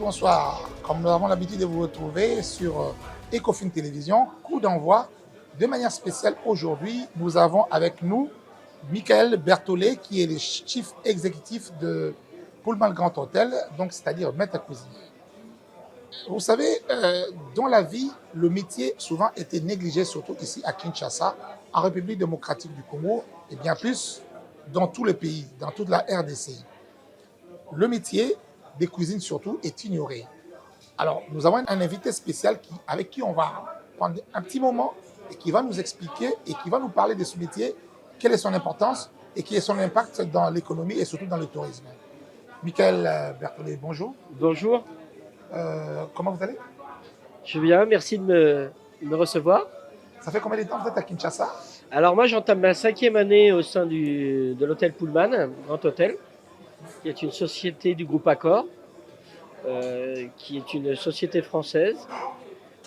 bonsoir. Comme nous avons l'habitude de vous retrouver sur Ecofin Télévision, coup d'envoi. De manière spéciale aujourd'hui, nous avons avec nous Michael Berthollet, qui est le chief exécutif de Pullman Grand Hôtel, donc c'est-à-dire maître cuisinier. Vous savez, dans la vie, le métier souvent était négligé, surtout ici à Kinshasa, en République démocratique du Congo, et bien plus dans tout le pays, dans toute la RDC. Le métier des cuisines surtout est ignoré. Alors, nous avons un invité spécial avec qui on va prendre un petit moment et qui va nous expliquer et qui va nous parler de ce métier, quelle est son importance et quel est son impact dans l'économie et surtout dans le tourisme. Michael Berthollet, bonjour. Bonjour, Comment vous allez? je viens, merci de me recevoir. Ça fait combien de temps que vous êtes à Kinshasa? Alors moi j'entame ma 5e année au sein de l'hôtel Pullman, Grand Hôtel, qui est une société du groupe Accor, qui est une société française.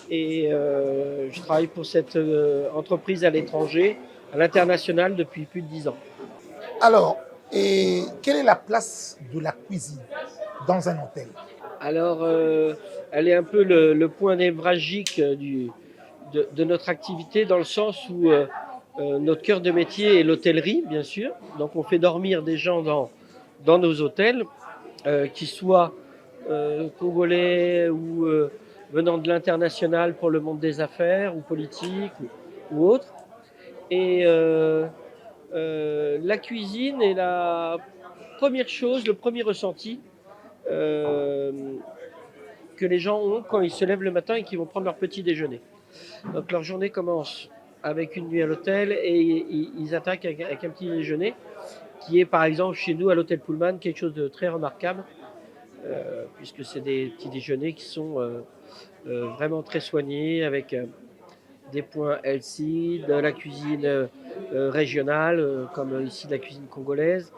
Et je travaille pour cette entreprise à l'étranger, à l'international depuis plus de 10 ans. Alors, et quelle est la place de la cuisine dans un hôtel? Alors elle est un peu le point névralgique de notre activité dans le sens où notre cœur de métier est l'hôtellerie, bien sûr. Donc on fait dormir des gens dans nos hôtels, qui soient congolais ou venant de l'international pour le monde des affaires ou politique ou autre. Et la cuisine est la première chose, le premier ressenti euh, que les gens ont quand ils se lèvent le matin et qu'ils vont prendre leur petit déjeuner. Donc leur journée commence avec une nuit à l'hôtel et ils attaquent avec un petit déjeuner qui est par exemple chez nous à l'hôtel Pullman quelque chose de très remarquable, puisque c'est des petits déjeuners qui sont vraiment très soignés avec des points healthy, de la cuisine régionale, comme ici de la cuisine congolaise,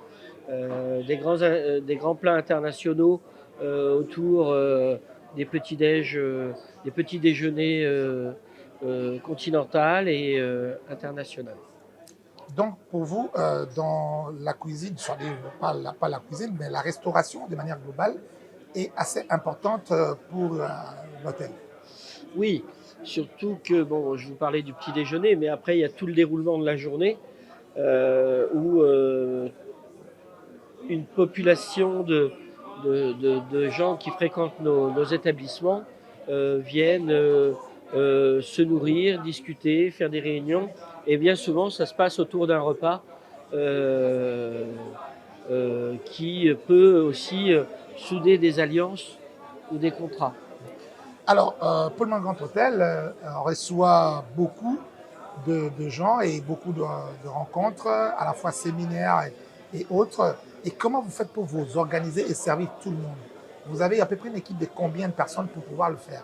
des grands plats internationaux autour des petits déjeuners continentales et internationales. Donc, pour vous, dans la cuisine, pas la cuisine, mais la restauration de manière globale est assez importante pour l'hôtel. Oui, surtout que, bon, je vous parlais du petit déjeuner, mais après, il y a tout le déroulement de la journée où une population de gens qui fréquentent nos établissements viennent se nourrir, discuter, faire des réunions. Et bien souvent, ça se passe autour d'un repas euh, qui peut aussi souder des alliances ou des contrats. Alors, Pullman Grand Hôtel reçoit beaucoup de gens et beaucoup de rencontres, à la fois séminaires et autres. Et comment vous faites pour vous organiser et servir tout le monde? Vous avez à peu près une équipe de combien de personnes pour pouvoir le faire?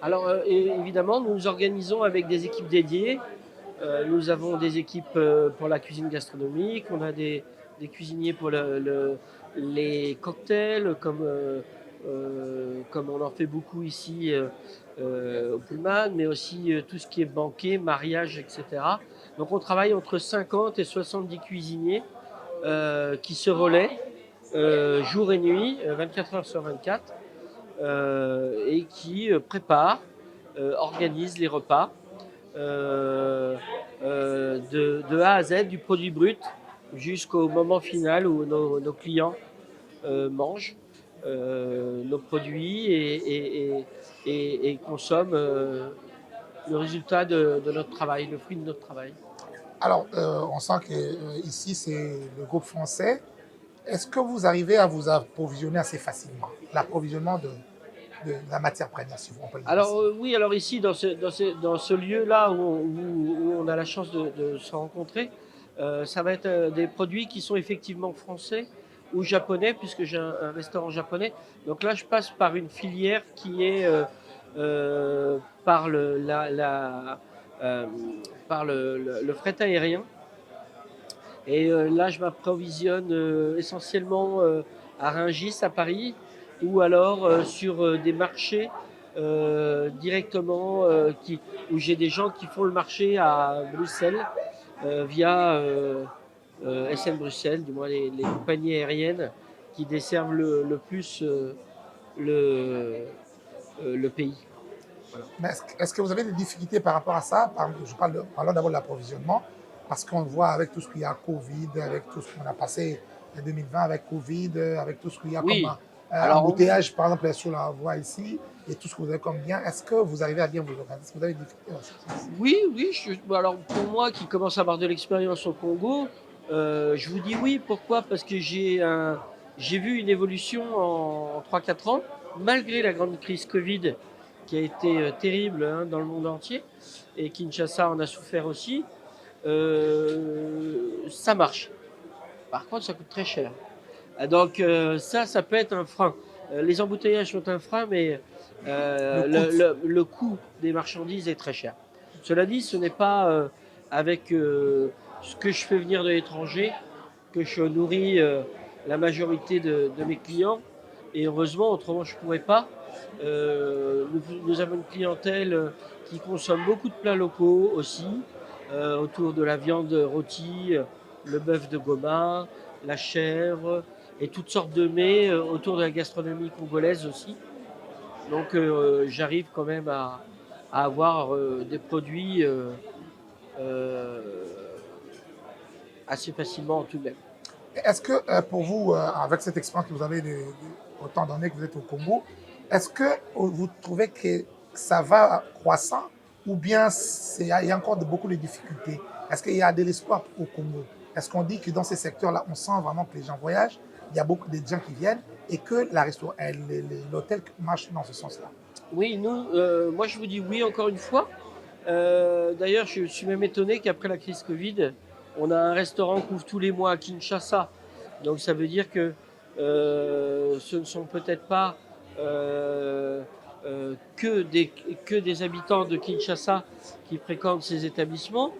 Alors, évidemment, nous nous organisons avec des équipes dédiées. Nous avons des équipes pour la cuisine gastronomique, on a des cuisiniers pour les cocktails, comme on en fait beaucoup ici au Pullman, mais aussi tout ce qui est banquet, mariage, etc. Donc on travaille entre 50 et 70 cuisiniers qui se relaient jour et nuit, 24 heures sur 24, et qui préparent, organisent les repas de A à Z, du produit brut jusqu'au moment final où nos clients mangent nos produits et consomment le résultat de notre travail, le fruit de notre travail. Alors, on sent que ici, c'est le groupe français. Est-ce que vous arrivez à vous approvisionner assez facilement? L'approvisionnement de la matière première, si on peut le dire ainsi. Alors oui, alors ici, dans ce lieu-là où on a la chance de se rencontrer, ça va être des produits qui sont effectivement français ou japonais, puisque j'ai un restaurant japonais. Donc là, je passe par une filière qui est par euh, le fret aérien. Et là, je m'approvisionne essentiellement à Rungis, à Paris, ou alors sur des marchés directement où j'ai des gens qui font le marché à Bruxelles via SN Bruxelles, du moins les compagnies aériennes qui desservent le plus le, le pays. Voilà. Mais est-ce que vous avez des difficultés par rapport à ça? Parlons d'abord de l'approvisionnement, parce qu'on voit avec tout ce qu'il y a Covid, avec tout ce qu'on a passé en 2020 avec Covid, avec tout ce qu'il y a comme Oui, alors embouteillage, par exemple, sur la voie ici, et tout ce que vous avez comme bien, est-ce que vous arrivez à bien vous organiser? Est-ce que vous avez des difficultés dans ce sens? oui, oui. Alors pour moi qui commence à avoir de l'expérience au Congo, je vous dis oui. Pourquoi? Parce que j'ai vu une évolution en 3-4 ans, malgré la grande crise Covid qui a été terrible, hein, dans le monde entier, et Kinshasa en a souffert aussi. Ça marche. Par contre, ça coûte très cher. Donc ça peut être un frein. Les embouteillages sont un frein, mais Le coût. le coût des marchandises est très cher. Cela dit, ce n'est pas avec ce que je fais venir de l'étranger que je nourris la majorité de mes clients. Et heureusement, autrement je ne pourrais pas. Nous avons une clientèle qui consomme beaucoup de plats locaux aussi, autour de la viande rôtie, le bœuf de Goma, la chèvre et toutes sortes de mets autour de la gastronomie congolaise aussi. Donc j'arrive quand même à avoir des produits euh, assez facilement tout de même. Est-ce que pour vous, avec cette expérience que vous avez autant d'années que vous êtes au Congo, est-ce que vous trouvez que ça va croissant ou bien il y a encore beaucoup de difficultés? Est-ce qu'il y a de l'espoir au Congo? Est-ce qu'on dit que dans ces secteurs-là, on sent vraiment que les gens voyagent, il y a beaucoup de gens qui viennent et que l'hôtel marche dans ce sens-là? Oui, moi je vous dis oui encore une fois. D'ailleurs, je suis même étonné qu'après la crise Covid, on a un restaurant qui ouvre tous les mois à Kinshasa. Donc ça veut dire que ce ne sont peut-être pas euh, que des habitants de Kinshasa qui fréquentent ces établissements,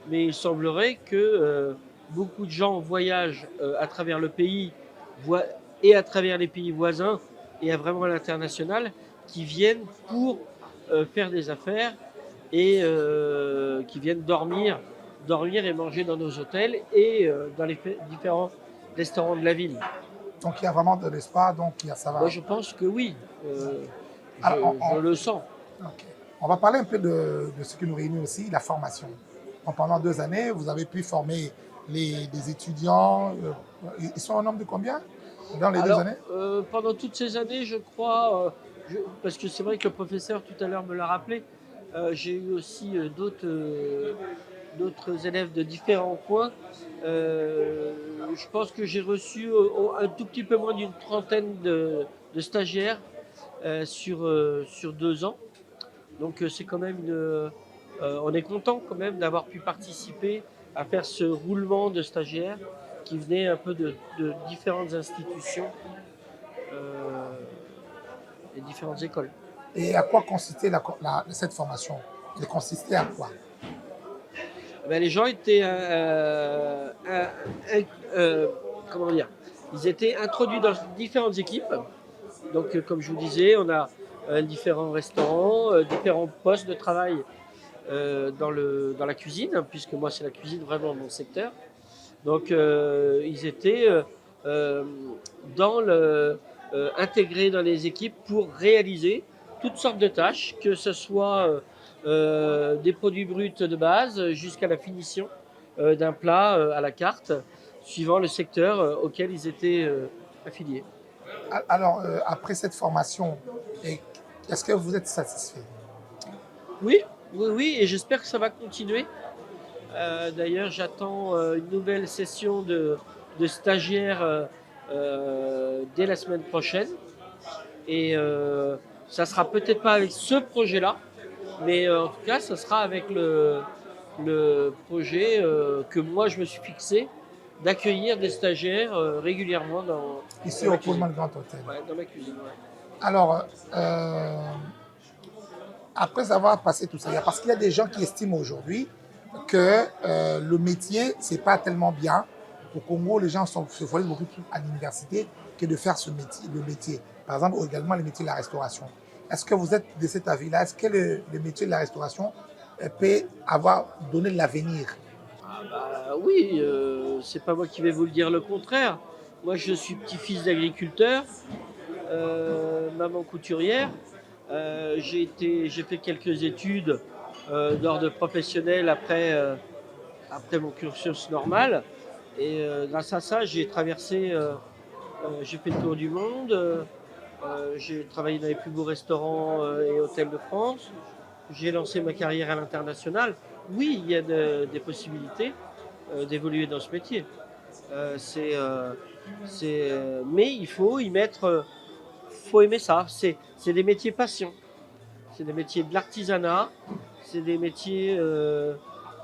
mais il semblerait que beaucoup de gens voyagent à travers le pays et à travers les pays voisins et à vraiment l'international qui viennent pour faire des affaires et qui viennent dormir et manger dans nos hôtels et dans les différents restaurants de la ville. Donc il y a vraiment de l'espoir, donc ça Moi, va. je pense que oui, Alors, je le sens. ok. On va parler un peu de ce qui nous réunit aussi, la formation. Donc, pendant 2 années, vous avez pu former des étudiants. Ils sont au nombre de combien dans les deux Alors, années? pendant toutes ces années, je crois, parce que c'est vrai que le professeur tout à l'heure me l'a rappelé, j'ai eu aussi d'autres élèves de différents coins. Je pense que j'ai reçu un tout petit peu moins d'une trentaine de stagiaires sur 2 ans. Donc c'est quand même on est content quand même d'avoir pu participer à faire ce roulement de stagiaires qui venaient un peu de différentes institutions et différentes écoles. Et à quoi consistait cette formation? Elle consistait à quoi? Ben, les gens étaient comment dire, ils étaient introduits dans différentes équipes. Donc comme je vous disais, on a différents restaurants, différents postes de travail dans la cuisine, hein, puisque moi c'est la cuisine vraiment mon secteur. Donc ils étaient euh, intégrés dans les équipes pour réaliser toutes sortes de tâches, que ce soit des produits bruts de base jusqu'à la finition d'un plat à la carte, suivant le secteur auquel ils étaient affiliés. Alors, après cette formation, est-ce que vous êtes satisfait? Oui, oui, oui, et j'espère que ça va continuer. D'ailleurs, j'attends une nouvelle session de stagiaires dès la semaine prochaine. Et ça sera peut-être pas avec ce projet-là, mais en tout cas, ça sera avec le projet que moi je me suis fixé d'accueillir des stagiaires régulièrement Ici dans ma au cuisine. Pullman Grand Hotel. Ouais, dans ma cuisine, ouais. Alors, après avoir passé tout ça, parce qu'il y a des gens qui estiment aujourd'hui que le métier, c'est pas tellement bien. Au Congo, les gens se focalisent beaucoup plus à l'université que de faire le métier. Par exemple, également le métier de la restauration. Est-ce que vous êtes de cet avis-là? Est-ce que le métier de la restauration peut avoir donné de l'avenir? Oui, c'est pas moi qui vais vous le dire le contraire. Moi, je suis petit-fils d'agriculteur. maman couturière. J'ai fait quelques études d'ordre professionnel après mon cursus normal. Et grâce à ça, j'ai fait le tour du monde. J'ai travaillé dans les plus beaux restaurants et hôtels de France. J'ai lancé ma carrière à l'international. Oui, il y a des possibilités d'évoluer dans ce métier. Mais il faut y mettre, faut aimer ça. C'est des métiers passion. C'est des métiers de l'artisanat. C'est des métiers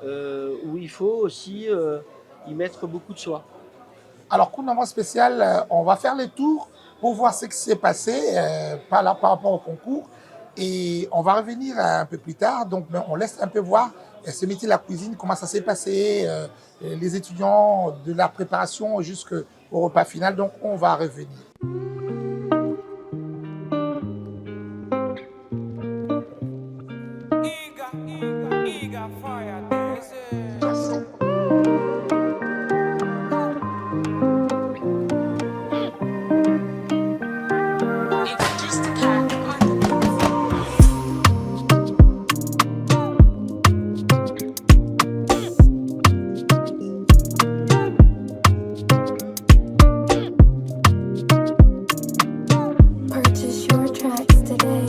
où il faut aussi y mettre beaucoup de soi. Alors, coup d'envoi spécial, on va faire les tours pour voir ce qui s'est passé par rapport au concours. Et on va revenir un peu plus tard. Donc, on laisse un peu voir ce métier de la cuisine, comment ça s'est passé, les étudiants, de la préparation jusqu'au repas final. Donc, on va revenir. Purchase your tracks today.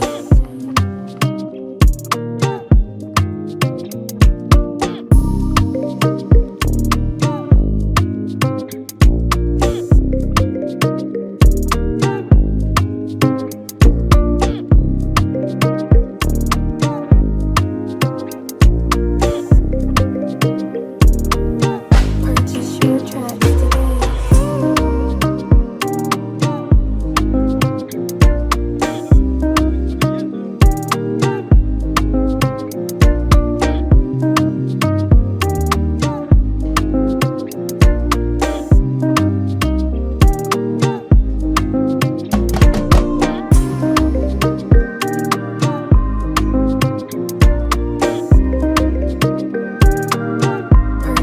Purchase your tracks today.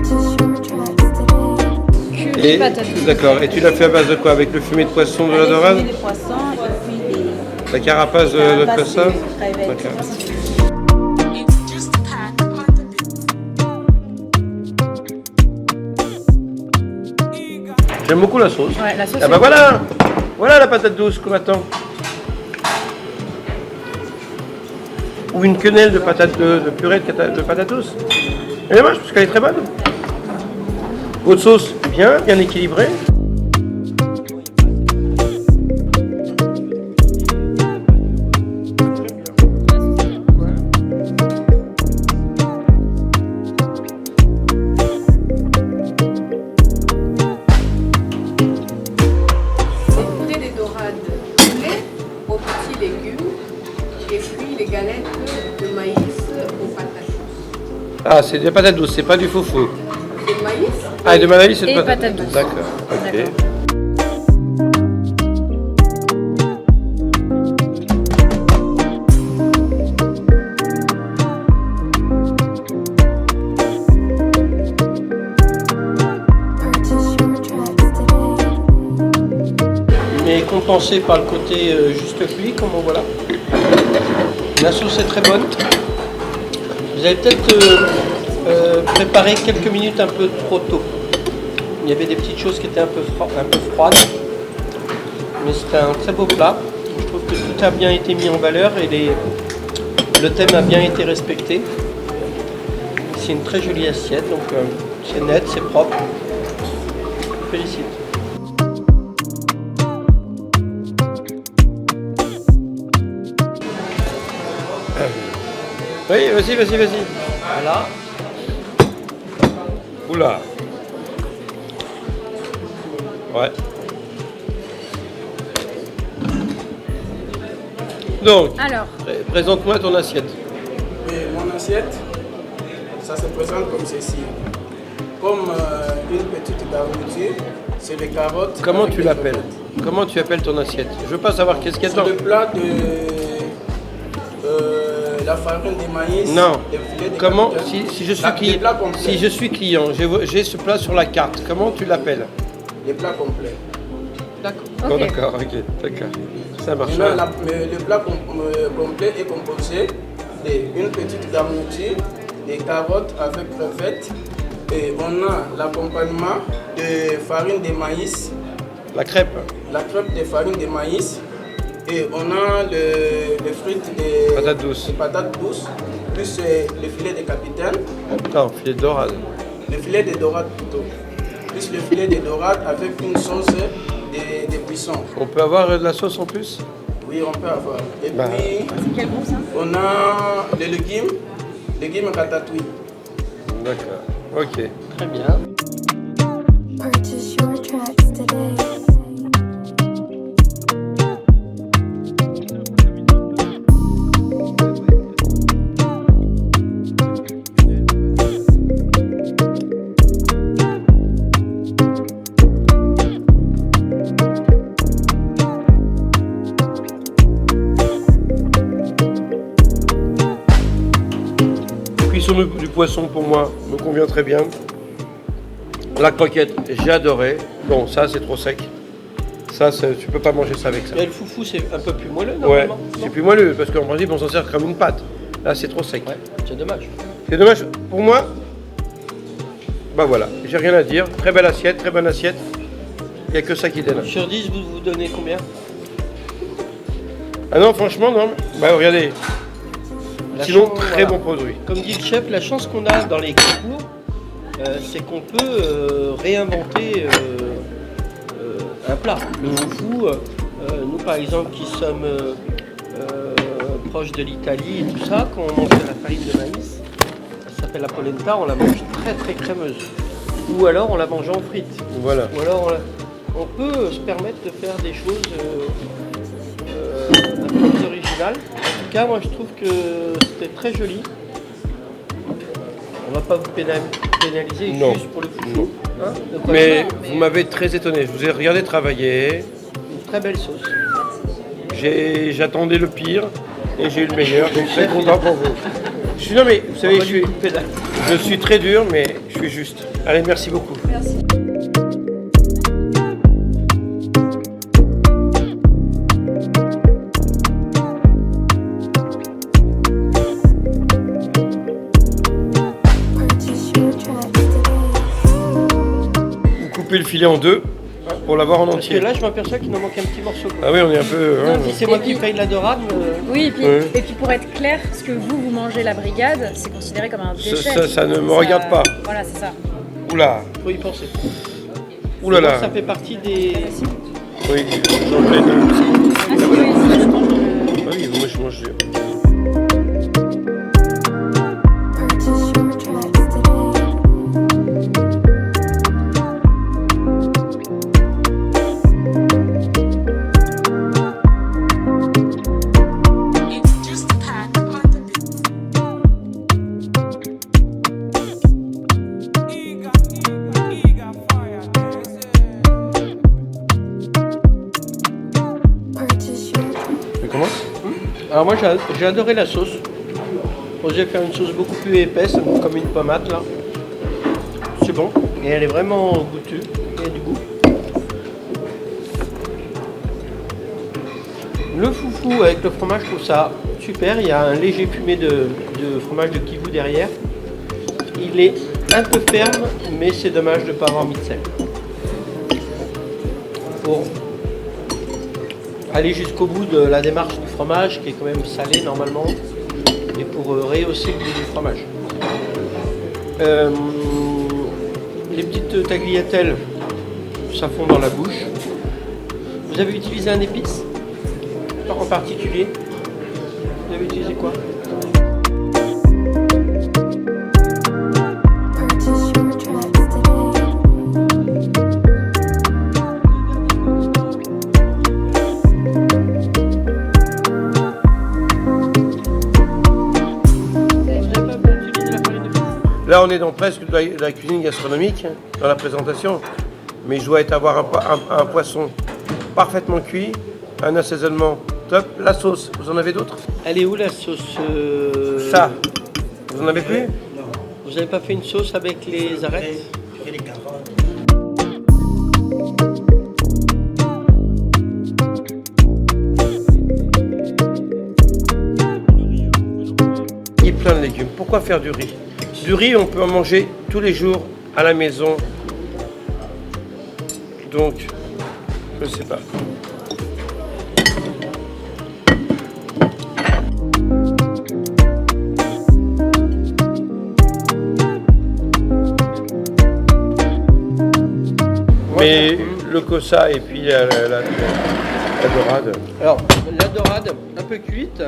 Purchase your tracks today. Et, d'accord. Et tu l'as fait à base de quoi? Avec le fumet de poisson de la dorade? Les poissons et puis les La carapace de poisson? crevettes. D'accord. J'aime beaucoup la sauce. Ouais, la sauce. Ah bah voilà! Voilà la patate douce qu'on attend. Ou une quenelle de purée de patate douce. Elle est moche parce qu'elle est très bonne. Votre sauce, bien équilibrée. C'est purée des dorades poulet aux petits légumes et puis les galettes de maïs aux patates douces. Ah, c'est des patates douces, c'est pas du foufou. C'est maïs. Ah, et de maïs, c'est de Et patates douces. D'accord, ok. D'accord. Purchase your tracks today. Mais compensé par le côté juste cuit, comme on voit là. La sauce est très bonne. Vous avez peut-être préparé quelques minutes un peu trop tôt. Il y avait des petites choses qui étaient un peu froides. Mais c'était un très beau plat. Je trouve que tout a bien été mis en valeur et le thème a bien été respecté. C'est une très jolie assiette, donc c'est net, c'est propre. Je félicite. Oui, vas-y. Voilà. Oula. Ouais. Donc, Alors, présente-moi ton assiette. Et mon assiette, ça se présente comme ceci. Comme une petite garniture, c'est les carottes. Comment avec tu des l'appelles? tomates. Comment tu appelles ton assiette? Je veux pas savoir qu'est-ce qu'il y a C'est dedans. le plat de la farine de maïs. Non. des filets de Comment, capitaine. si je suis Les client, plats complets. si je suis client, j'ai ce plat sur la carte. Comment tu l'appelles? Les plats complets. D'accord. Bon, ok. d'accord, ok, d'accord. Ça marche. Maintenant, le plat complet est composé d'une petite garniture, des carottes avec crevettes. Et on a l'accompagnement de farine de maïs. La crêpe. La crêpe de farine de maïs. Et on a les frites de Patates douces. patates douces, plus le filet de capitaine. Non, filet de dorade. Le filet de dorade plutôt. Plus le filet de dorade avec une sauce de buisson. On peut avoir de la sauce en plus? Oui, on peut avoir. Et Bah. puis, Quel goût ça? on a les légumes ratatouille. D'accord. Ok. Très bien. Purchase your tracks today. Cuisson du poisson pour moi me convient très bien. La croquette, j'ai adoré. Bon, ça c'est trop sec. Ça, tu peux pas manger ça avec ça. Mais le foufou, c'est un peu plus moelleux, Ouais, normalement. c'est plus moelleux parce qu'en principe on s'en sert comme une pâte. Là c'est trop sec. Ouais, c'est dommage. C'est dommage. Pour moi, bah voilà, j'ai rien à dire. Très belle assiette, très bonne assiette. Il n'y a que ça qui dénonce. Sur 10, vous donnez combien? Ah non, franchement, non. Bah regardez. La Sinon, chance, très voilà. bon produit. Comme dit le chef, la chance qu'on a dans les concours, c'est qu'on peut réinventer un plat. Le foufou, nous par exemple qui sommes proches de l'Italie et tout ça, quand on mange de la farine de maïs, ça s'appelle la polenta, on la mange très très crémeuse. Ou alors on la mange en frites. Voilà. Ou alors on peut se permettre de faire des choses un peu plus originales. En tout cas, moi je trouve que c'était très joli. On va pas vous pénaliser Non. juste pour le foufou. Hein, de quoi Mais non, vous m'avez très étonné. Je vous ai regardé travailler. une très belle sauce. J'attendais le pire et j'ai eu le meilleur. Je suis très content pour vous. Non mais vous savez, On va lui couper là. je suis très dur, mais je suis juste. Allez, merci beaucoup. Purchase your tracks today. Vous coupez le filet en deux pour l'avoir en Parce que entier. là, je m'aperçois qu'il nous manque un petit morceau. Quoi. Ah oui, on est un peu. hein. Si c'est moi qui paye la dorade, Oui, et puis, Ouais. et puis pour être clair, ce que vous mangez la brigade, c'est considéré comme un déchet. ça ne me regarde pas. Voilà, c'est ça. Oula, faut y penser. oulala. Ça fait partie des. Oui, j'en fais deux. Ah, si, oui, si, je mange, Ah oui, moi je mange. Purchase your tracks today. Purchase your tracks. Tu commences? Alors moi j'ai adoré la sauce. J'ai faire une sauce beaucoup plus épaisse, comme une pommade là. C'est bon. Et elle est vraiment goûteuse. Il y a du goût. Le foufou avec le fromage, je trouve ça super. Il y a un léger fumé de fromage de kibou derrière. Il est un peu ferme, mais c'est dommage de ne pas avoir mis de sel. Pour aller jusqu'au bout de la démarche du fromage, qui est quand même salé normalement, et pour rehausser le goût du fromage. Les petites tagliatelles, ça fond dans la bouche. Vous avez utilisé un épice en particulier? Vous avez utilisé quoi? Purchase your tracks today. Vous avez pas utilisé la farine de foufou? Là, on est dans presque de la cuisine gastronomique, hein, dans la présentation. Mais je dois avoir un poisson parfaitement cuit, un assaisonnement top. La sauce, vous en avez d'autres? Elle est où la sauce Ça, vous en avez plus? Vous n'avez pas fait une sauce avec les arêtes? plein de légumes. Pourquoi faire du riz? Du riz, on peut en manger tous les jours à la maison. Donc, je sais pas. Mais le cosa et puis la dorade. Alors, la dorade, un peu cuite.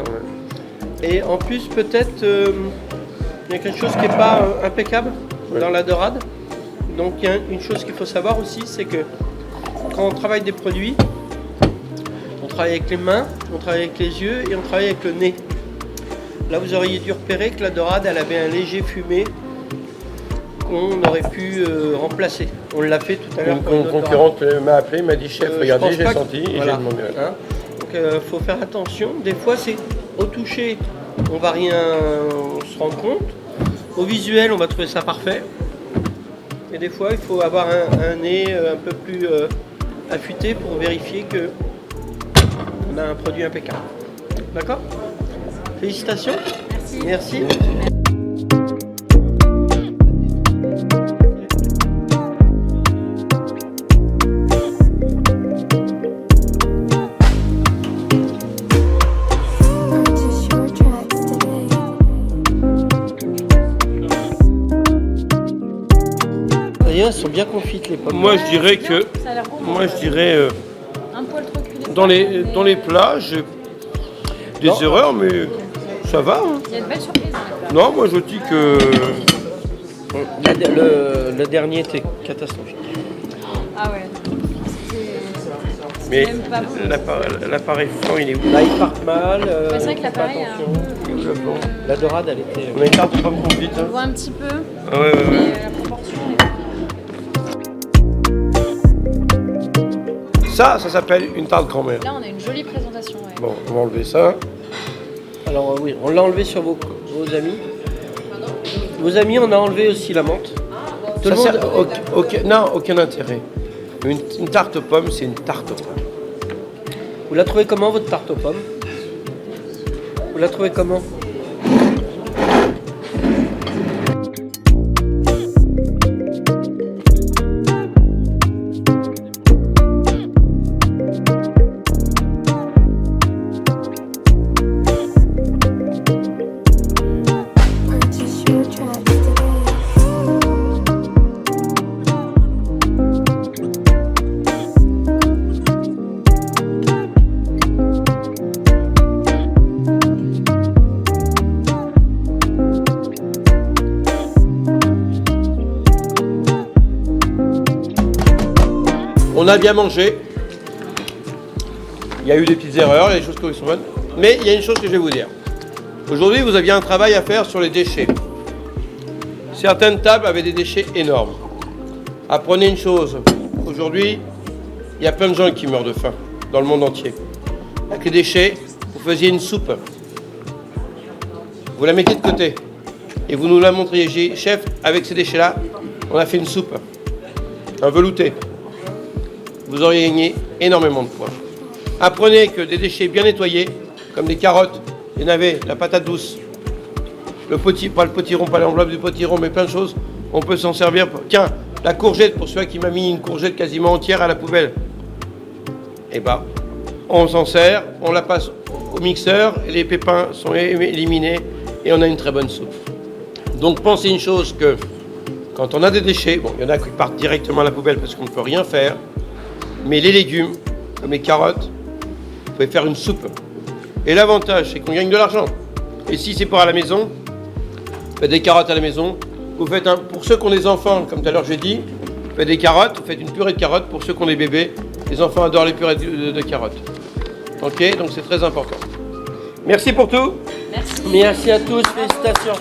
Et en plus, peut-être, il y a quelque chose qui n'est pas impeccable dans la dorade. Donc, il y a une chose qu'il faut savoir aussi, c'est que quand on travaille des produits, on travaille avec les mains, on travaille avec les yeux et on travaille avec le nez. Là, vous auriez dû repérer que la dorade, elle avait un léger fumé qu'on aurait pu remplacer. On l'a fait tout à l'heure. Une concurrente m'a appelé, m'a dit chef, regardez, j'ai senti et voilà. j'ai demandé. Hein, donc, faut faire attention. Des fois, c'est au toucher, on va rien se rendre compte. Au visuel, on va trouver ça parfait. Et des fois, il faut avoir un nez un peu plus affûté pour vérifier que on a un produit impeccable. D'accord? Félicitations. Merci. Merci. Purchase your tracks today. D'ailleurs, elles sont bien confites les pommes. Moi, je dirais que, Ça a l'air bon. moi, je dirais, Un poil trop cuit. dans les plats, j'ai des Non. erreurs, mais ça va. Hein. Il y a de belles surprises dans les plats. Non, moi, je dis que Le dernier était catastrophique. Ah ouais. mais même pas bon. l'appareil franc, il est où? Là, ils partent mal. C'est vrai que l'appareil a un peu. La dorade, elle était. On a une tarte de pommes confite. On voit un petit peu, Ah ouais, ouais, mais ouais. la proportion n'est pas. Ça s'appelle une tarte grand-mère. Là, on a une jolie présentation. Ouais. Bon, on va enlever ça. Alors, oui, on l'a enlevé sur vos amis. Vos amis, on a enlevé aussi la menthe. Tout le Ça monde. sert non, aucun intérêt. Une tarte aux pommes, c'est une tarte aux pommes. Vous la trouvez comment, votre tarte aux pommes? Vous la trouvez comment? Purchase your tracks today. On a bien mangé. Il y a eu des petites erreurs, il y a des choses qui sont bonnes. Mais il y a une chose que je vais vous dire. Aujourd'hui, vous aviez un travail à faire sur les déchets. Certaines tables avaient des déchets énormes. Apprenez une chose. Aujourd'hui, il y a plein de gens qui meurent de faim dans le monde entier. Avec les déchets, vous faisiez une soupe. Vous la mettiez de côté. Et vous nous la montriez, chef, avec ces déchets-là, on a fait une soupe. Un velouté. Vous auriez gagné énormément de points. Apprenez que des déchets bien nettoyés, comme des carottes, des navets, la patate douce, pas le potiron, pas l'enveloppe du potiron, mais plein de choses, on peut s'en servir. Tiens, la courgette, pour celui qui m'a mis une courgette quasiment entière à la poubelle. Eh ben, on s'en sert, on la passe au mixeur, et les pépins sont éliminés, et on a une très bonne soupe. Donc pensez une chose que, quand on a des déchets, bon, il y en a qui partent directement à la poubelle parce qu'on ne peut rien faire, mais les légumes, comme les carottes, vous pouvez faire une soupe. Et l'avantage, c'est qu'on gagne de l'argent. Et si c'est pour à la maison, vous faites des carottes à la maison. Vous faites pour ceux qui ont des enfants, comme tout à l'heure j'ai dit, vous faites des carottes, vous faites une purée de carottes pour ceux qui ont des bébés. Les enfants adorent les purées de carottes. Ok, donc c'est très important. Merci pour tout. Merci. Merci à tous, félicitations.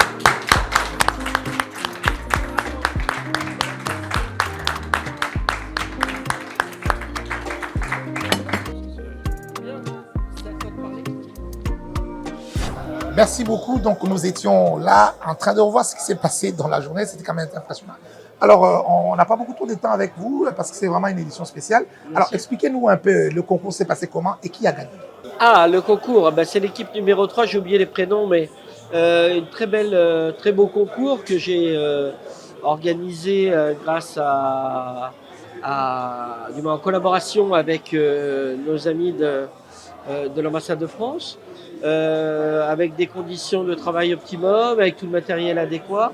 Merci beaucoup. Donc, nous étions là en train de revoir ce qui s'est passé dans la journée. C'était quand même impressionnant. Alors, on n'a pas beaucoup trop de temps avec vous parce que c'est vraiment une édition spéciale. Alors, expliquez-nous un peu le concours s'est passé comment et qui a gagné. Ah, le concours, c'est l'équipe numéro 3, j'ai oublié les prénoms, mais Très beau concours que j'ai organisé grâce du moins en collaboration avec nos amis de l'ambassade de France, avec des conditions de travail optimum, avec tout le matériel adéquat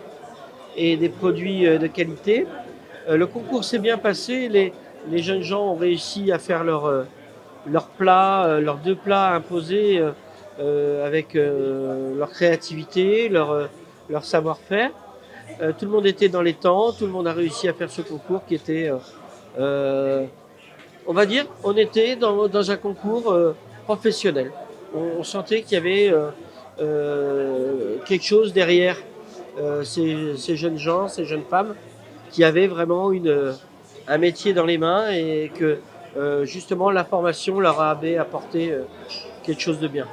et des produits de qualité. Le concours s'est bien passé, les jeunes gens ont réussi à faire leurs plats, leurs 2 plats imposés avec leur créativité, leur savoir-faire. Tout le monde était dans les temps, tout le monde a réussi à faire ce concours qui était, on va dire, on était dans un concours professionnel. On sentait qu'il y avait quelque chose derrière ces jeunes gens, ces jeunes femmes qui avaient vraiment un métier dans les mains et que justement la formation leur avait apporté quelque chose de bien.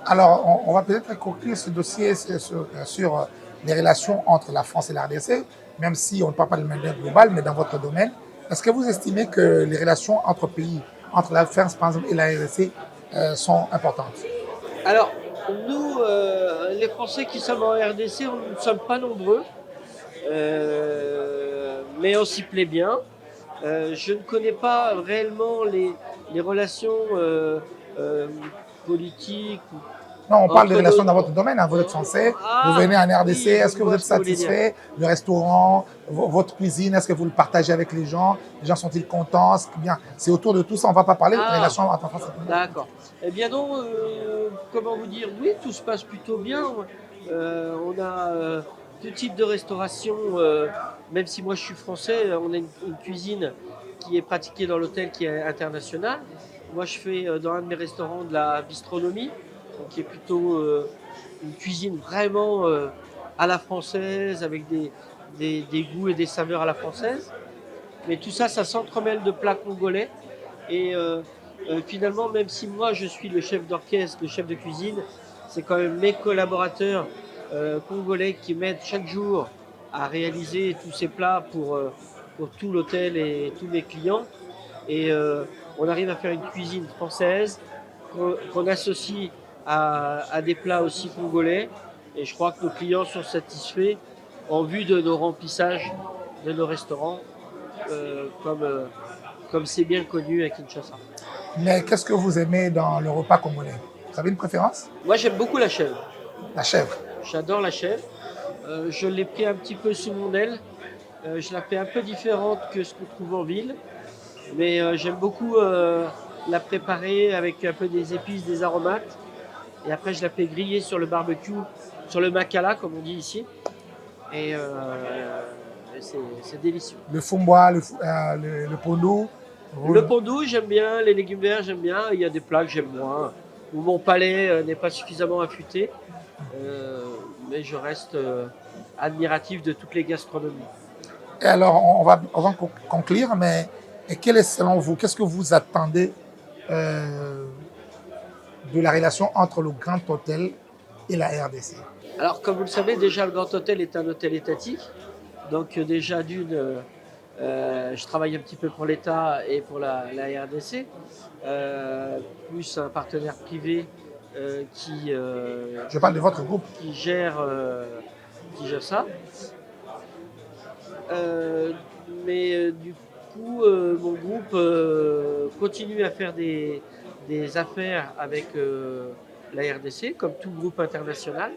Alors, on va peut-être conclure ce dossier sur les relations entre la France et la RDC, même si on ne parle pas de manière globale, mais dans votre domaine. Est-ce que vous estimez que les relations entre pays, entre la France par exemple et la RDC, sont importantes? Alors, nous, les Français qui sommes en RDC, nous ne sommes pas nombreux, mais on s'y plaît bien. Je ne connais pas réellement les relations politiques. Non, on parle de Entre relations nos- dans votre domaine, hein. Vous êtes français, Ah, vous venez en RDC, oui, est-ce je que vous vois êtes ce que vous voulez dire. satisfait? Le restaurant, votre cuisine, est-ce que vous le partagez avec les gens? Les gens sont-ils contents? Bien, c'est autour de tout ça, on ne va pas parler de Ah. relations entre France et D'accord. Eh bien non, comment vous dire, oui, tout se passe plutôt bien. On a tout type de restauration, même si moi je suis français, on a une cuisine qui est pratiquée dans l'hôtel qui est international. Moi je fais dans un de mes restaurants de la bistronomie, donc qui est plutôt une cuisine vraiment à la française, avec des goûts et des saveurs à la française. Mais tout ça, ça s'entremêle de plats congolais. Et finalement, même si moi je suis le chef d'orchestre, le chef de cuisine, c'est quand même mes collaborateurs congolais qui m'aident chaque jour à réaliser tous ces plats pour tout l'hôtel et tous mes clients. Et on arrive à faire une cuisine française qu'on associe à des plats aussi congolais. Et je crois que nos clients sont satisfaits en vue de nos remplissages de nos restaurants, comme c'est bien connu à Kinshasa. Mais qu'est-ce que vous aimez dans le repas congolais? Vous avez une préférence? Moi, j'aime beaucoup la chèvre. La chèvre. J'adore la chèvre. Je l'ai pris un petit peu sous mon aile. Je la fais un peu différente que ce qu'on trouve en ville. Mais j'aime beaucoup la préparer avec un peu des épices, des aromates. Et après, je la fais griller sur le barbecue, sur le makala, comme on dit ici. Et c'est délicieux. Le fumbois, le pondou. Le pondou, j'aime bien. Les légumes verts, j'aime bien. Il y a des plats que j'aime moins, où mon palais n'est pas suffisamment affûté. Mais je reste admiratif de toutes les gastronomies. Et alors, on va conclure, mais quel est selon vous, qu'est-ce que vous attendez de la relation entre le Grand Hôtel et la RDC? Alors, comme vous le savez, déjà, le Grand Hôtel est un hôtel étatique. Donc, déjà, je travaille un petit peu pour l'État et pour la RDC, plus un partenaire privé Je parle de votre groupe. qui gère ça. Mais du coup, mon groupe continue à faire des affaires avec la RDC, comme tout groupe international,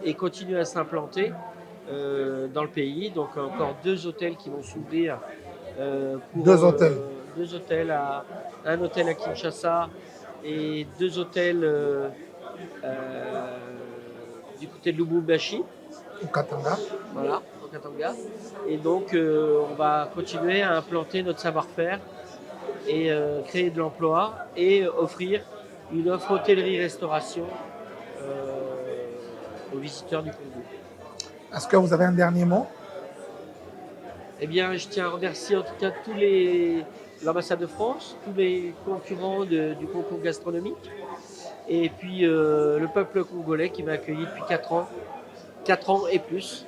et continue à s'implanter dans le pays. Donc encore 2 hôtels qui vont s'ouvrir. Deux hôtels. 2 hôtels, un hôtel à Kinshasa et 2 hôtels du côté de Lubumbashi. Au Katanga. Voilà, au Katanga. Et donc, on va continuer à implanter notre savoir-faire et créer de l'emploi et offrir une offre hôtellerie-restauration aux visiteurs du Congo. Est-ce que vous avez un dernier mot? Eh bien, je tiens à remercier en tout cas l'ambassade de France, tous les concurrents du concours gastronomique, et puis le peuple congolais qui m'a accueilli depuis 4 ans et plus.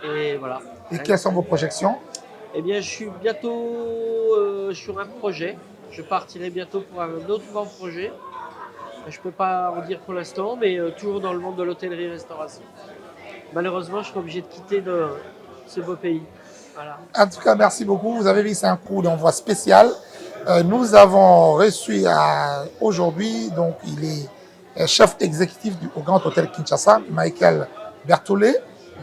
Et voilà. Et quelles sont vos projections? Eh bien, je suis bientôt sur un projet. Je partirai bientôt pour un autre grand projet Je ne peux pas en dire pour l'instant, mais toujours dans le monde de l'hôtellerie-restauration. Malheureusement, je serai obligé de quitter ce beau pays. Voilà. En tout cas, merci beaucoup. Vous avez vu, c'est un coup d'envoi spécial. Nous avons reçu aujourd'hui, donc il est chef exécutif au Grand Hôtel Kinshasa, Michael Berthollet.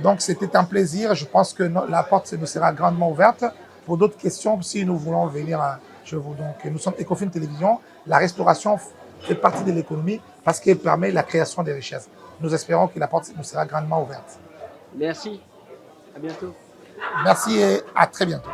Donc c'était un plaisir. Je pense que la porte nous sera grandement ouverte. Pour d'autres questions, si nous voulons venir, nous sommes Ecofin Télévision. La restauration fait partie de l'économie parce qu'elle permet la création des richesses. Nous espérons que la porte nous sera grandement ouverte. Merci. À bientôt. Merci et à très bientôt.